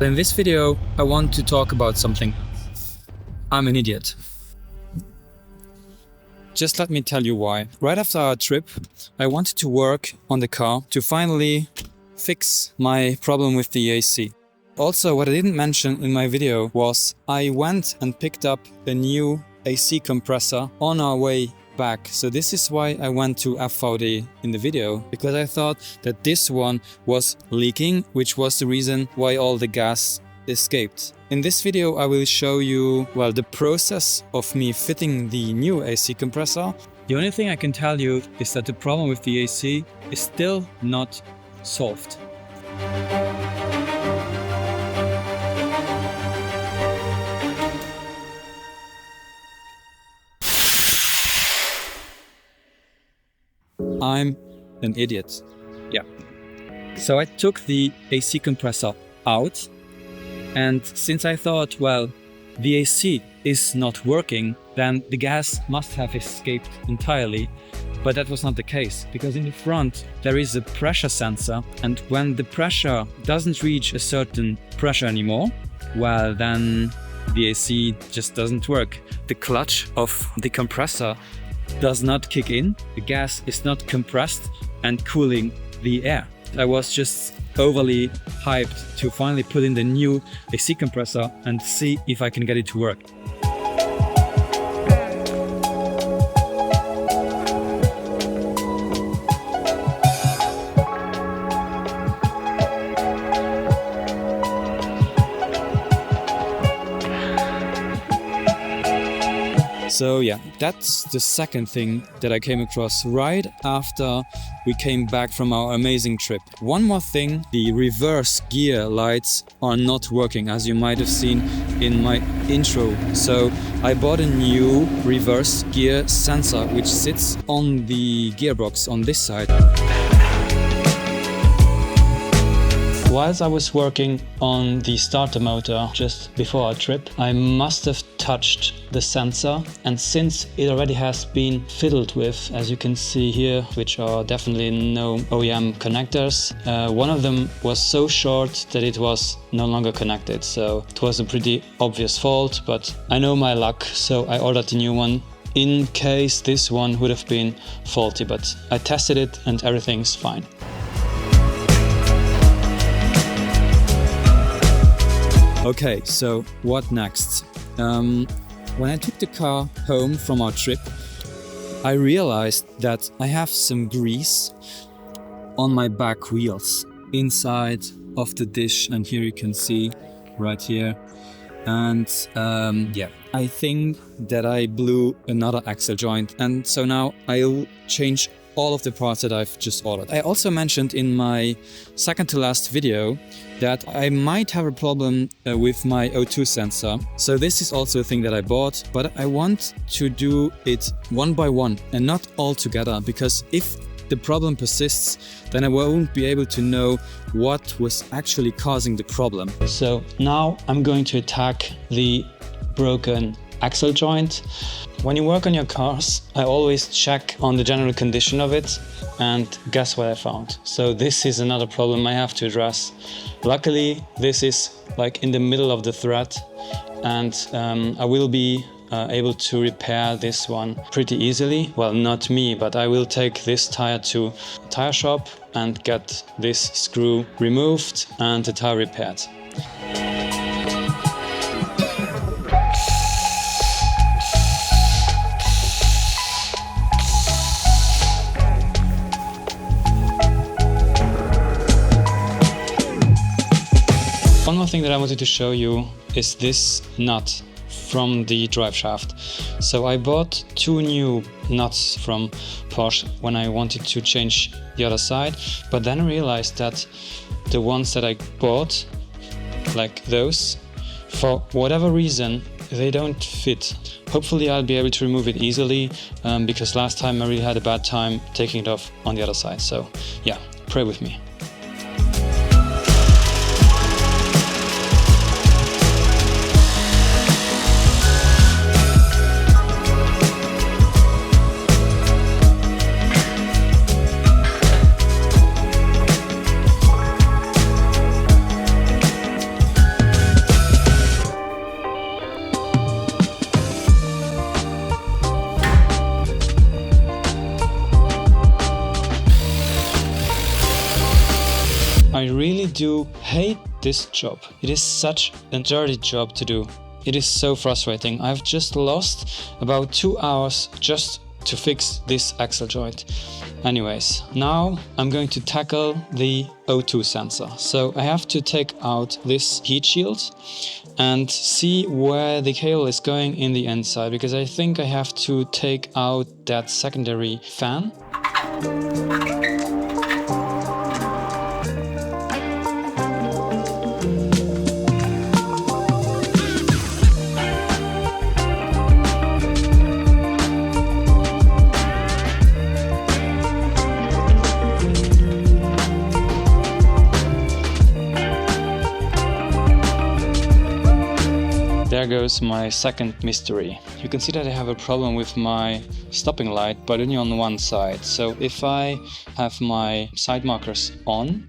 In this video, I want to talk about something. I'm an idiot. Just let me tell you why. Right after our trip, I wanted to work on the car to finally fix my problem with the AC. Also, what I didn't mention in my video was I went and picked up a new AC compressor on our way back. So this is why I went to FVD in the video, because I thought that this one was leaking, which was the reason why all the gas escaped. In this video I will show you, well, the process of me fitting the new AC compressor. The only thing I can tell you is that the problem with the AC is still not solved. I'm an idiot. Yeah. So I took the AC compressor out, and since I thought, well, the AC is not working, then the gas must have escaped entirely. But that was not the case, because in the front there is a pressure sensor, and when the pressure doesn't reach a certain pressure anymore, well, then the AC just doesn't work. The clutch of the compressor does not kick in, the gas is not compressed and cooling the air. I was just overly hyped to finally put in the new AC compressor and see if I can get it to work. So yeah, that's the second thing that I came across right after we came back from our amazing trip. One more thing, the reverse gear lights are not working, as you might have seen in my intro. So I bought a new reverse gear sensor which sits on the gearbox on this side. Whilst I was working on the starter motor just before our trip, I must have touched the sensor, and since it already has been fiddled with, as you can see here, which are definitely no OEM connectors, one of them was so short that it was no longer connected. So it was a pretty obvious fault, but I know my luck, so I ordered a new one in case this one would have been faulty, but I tested it and everything's fine. Okay, so what next? When I took the car home from our trip, I realized that I have some grease on my back wheels inside of the dish, and here you can see right here. And yeah, I think that I blew another axle joint, and so now I'll change all of the parts that I've just ordered. I also mentioned in my second to last video that I might have a problem with my O2 sensor. So this is also a thing that I bought, but I want to do it one by one and not all together, because if the problem persists, then I won't be able to know what was actually causing the problem. So now I'm going to attack the broken axle joint. When you work on your cars, I always check on the general condition of it, and guess what I found? So this is another problem I have to address. Luckily, this is like in the middle of the thread, and I will be able to repair this one pretty easily. Well, not me, but I will take this tire to a tire shop and get this screw removed and the tire repaired. One more thing that I wanted to show you is this nut from the drive shaft. So I bought two new nuts from Porsche when I wanted to change the other side, but then I realized that the ones that I bought, like those, for whatever reason, they don't fit. Hopefully I'll be able to remove it easily, because last time I really had a bad time taking it off on the other side. So yeah, pray with me. I really do hate this job. It is such a dirty job to do. It is so frustrating. I've just lost about 2 hours just to fix this axle joint. Anyways, now I'm going to tackle the O2 sensor. So I have to take out this heat shield and see where the cable is going in the inside, because I think I have to take out that secondary fan. There goes my second mystery. You can see that I have a problem with my stopping light, but only on one side. So if I have my side markers on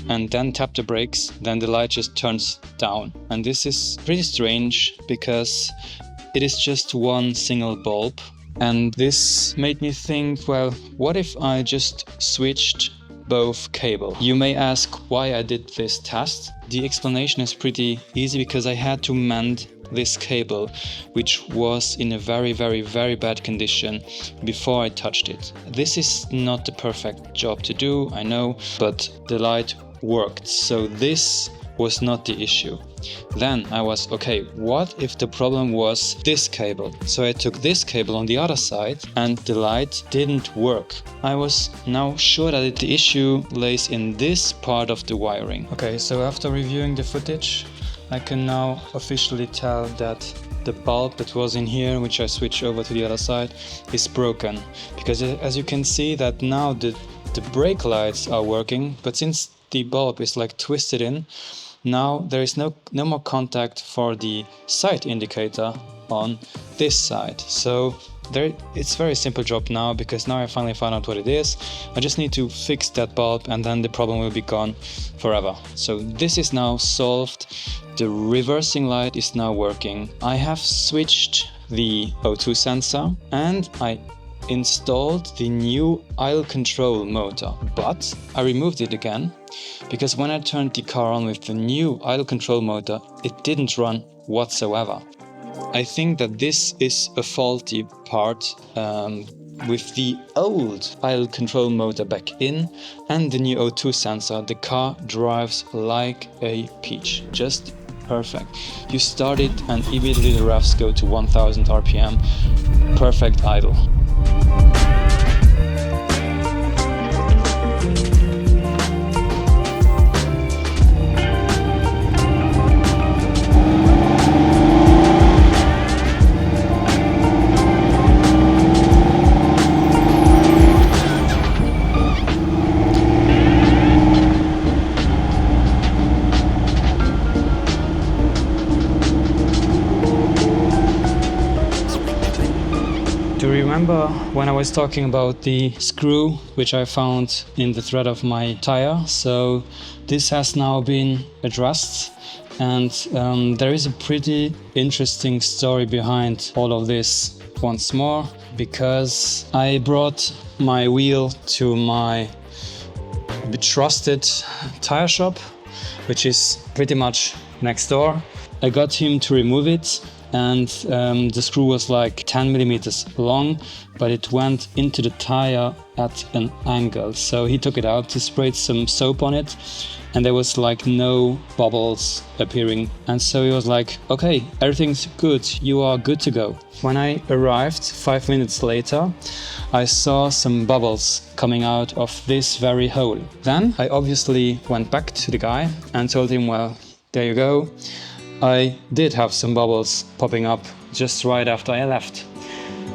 and then tap the brakes, then the light just turns down. And this is pretty strange because it is just one single bulb. And this made me think, well, what if I just switched both cable? You may ask why I did this test. The explanation is pretty easy, because I had to mend this cable, which was in a very bad condition before I touched it. This is not the perfect job to do, I know, but the light worked, so this was not the issue. Then I was, okay, what if the problem was this cable? So I took this cable on the other side and the light didn't work. I was now sure that the issue lays in this part of the wiring. Okay, so after reviewing the footage, I can now officially tell that the bulb that was in here, which I switched over to the other side, is broken. Because as you can see that now the brake lights are working, but since the bulb is like twisted in, now there is no more contact for the side indicator on this side. So it's a very simple job now, because now I finally found out what it is. I just need to fix that bulb and then the problem will be gone forever. So this is now solved. The reversing light is now working. I have switched the O2 sensor and I installed the new idle control motor, but I removed it again because when I turned the car on with the new idle control motor, it didn't run whatsoever. I think that this is a faulty part with the old idle control motor back in and the new O2 sensor. The car drives like a peach, just perfect. You start it and immediately the revs go to 1000 RPM, perfect idle. Remember when I was talking about the screw which I found in the thread of my tire? So this has now been addressed, and there is a pretty interesting story behind all of this once more, because I brought my wheel to my trusted tire shop, which is pretty much next door. I got him to remove it, and the screw was like 10 millimeters long, but it went into the tire at an angle. So he took it out, he sprayed some soap on it, and there was like no bubbles appearing. And so he was like, okay, everything's good, you are good to go. When I arrived 5 minutes later, I saw some bubbles coming out of this very hole. Then I obviously went back to the guy and told him, well, there you go. I did have some bubbles popping up just right after I left.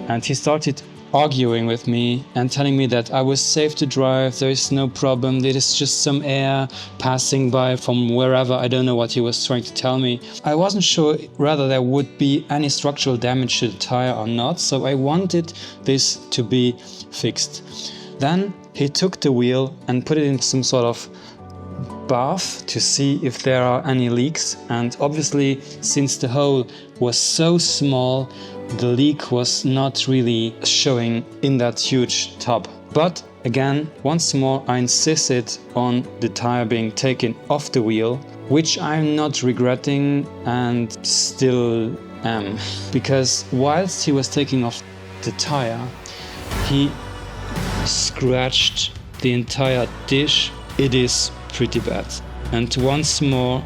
And he started arguing with me and telling me that I was safe to drive, there is no problem, it is just some air passing by from wherever. I don't know what he was trying to tell me. I wasn't sure whether there would be any structural damage to the tire or not, so I wanted this to be fixed. Then he took the wheel and put it in some sort of bath to see if there are any leaks, and obviously since the hole was so small, the leak was not really showing in that huge tub. But again, once more, I insisted on the tire being taken off the wheel, which I'm not regretting and still am. Because whilst he was taking off the tire, he scratched the entire dish. It is pretty bad. And once more,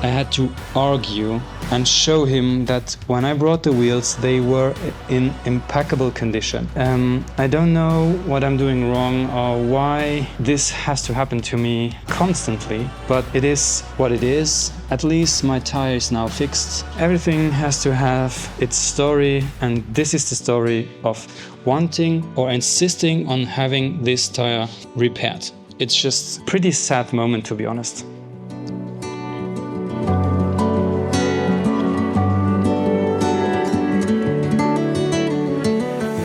I had to argue and show him that when I brought the wheels, they were in impeccable condition. I don't know what I'm doing wrong or why this has to happen to me constantly, but it is what it is. At least my tire is now fixed. Everything has to have its story, and this is the story of wanting or insisting on having this tire repaired. It's just a pretty sad moment, to be honest.